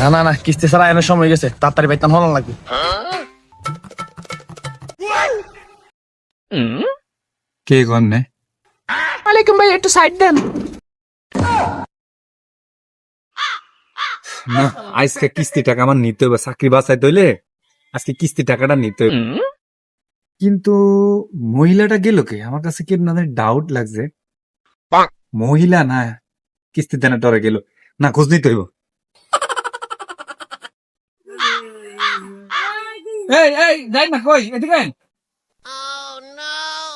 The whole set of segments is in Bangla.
না না না, কিস্তি ছাড়া এনে সময় গেছে, তাড়াতাড়ি বাইতান হল লাগবে। কে গন্নে? ওয়ালাইকুম ভাই, একটু সাইড দেন। না, আজকে কিস্তি টাকা আমার নিতে হবে, চাকরি বাঁচাইতে হইলে আজকে কিস্তি টাকাটা নিতে হবে। কিন্তু মহিলাটা গেল কে? আমার কাছে কি না ডাউট লাগছে। মহিলা না, কিস্তি দেনা ডরে গেল না, খোঁজ নিতে হইব। এই এই যাই না, কই এদিকে আয়।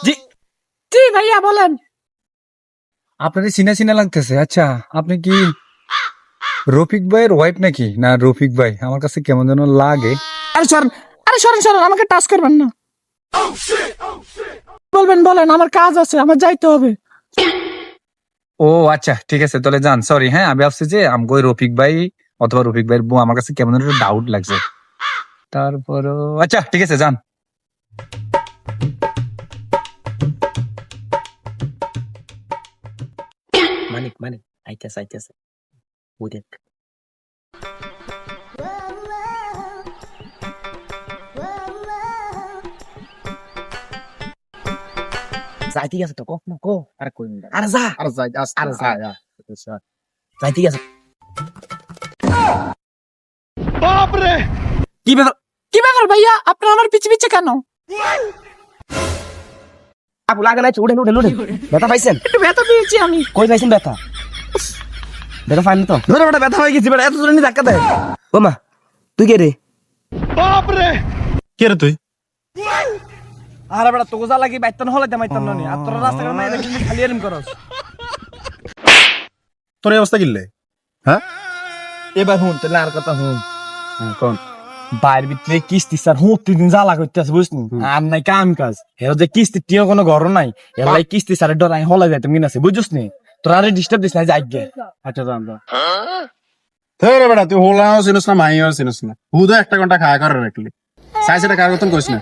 জি জি ভাইয়া বলেন। আপনার চিনা চিনা লাগতেছে। আচ্ছা, আপনি কি রফিক ভাইয়ের ওয়াইফ নাকি? না, রফিক ভাই আমার কাছে কেমন যেন লাগে। আরে সরেন, আরে সরেন সরেন, আমাকে টাচ করবেন না। বলবেন বলেন, আমার কাজ আছে, আমার যাইতে হবে। ও আচ্ছা, ঠিক আছে, তাহলে যান। সরি হ্যাঁ, আমি ভাবছি যে আমগো রফিক ভাই অথবা রফিক ভাইয়ের বউ, আমার কাছে কেমন একটা ডাউট লাগছে। তারপরও আচ্ছা ঠিক আছে, যান। মানিক মানিক, আইতাছে আইতাছে, ওই দেখ। যাইতে গেছে তো, কখ না কো। আরে কই না, আরে যা, আরে যাই, আরে যা, যাইতে গেছে। বাপরে, কি ব্যাপার? কি ব্যাপার ভাইয়া, আপনার আমার পিছে পিছে কেন? আপু লাগে নাই, উঠেন উঠেন উঠেন। ব্যথা পাইছেন? একটু ব্যথা পেয়েছি আমি। কই পাইছেন ব্যথা? ব্যথা পাইনি তো? ধরে বেটা, ব্যথা হয়ে গেছি বেটা, এত জোরে নি ধাক্কা দেয়। ও মা, তুই কে রে? বাপরে, কে রে তুই? আরে বেটা, তোকে যা লাগি বাইতান হলে দে মাইতান ননি, আর তোরা রাস্তা করে মাইরে কিন্তু খালি এরম করস। তোর এই অবস্থা কিনলে? হ্যাঁ, এবার হুন, তাহলে আর কথা হুন। কোন বাইরের ভিতরে কিস্তি স্যার হুঁ তিন জ্বালা করতে আছে, বুঝলি? আর নাই কাম কাজ, হেরো যে কিস্তি টিও কোনো ঘর নাই, এলাই কিস্তি স্যারের ডর আমি হলে যাইতাম কিনা আছে, বুঝছিস নি? তোরা আরে ডিস্টার্ব দিস না, যাই গে। আচ্ছা যান যা। ধরে বেটা, তুই হোলাও চিনিস না, মাইও চিনিস না, হুদা একটা ঘন্টা খাওয়া করে রাখলি, সাইজ এটা কার মতন কইস না।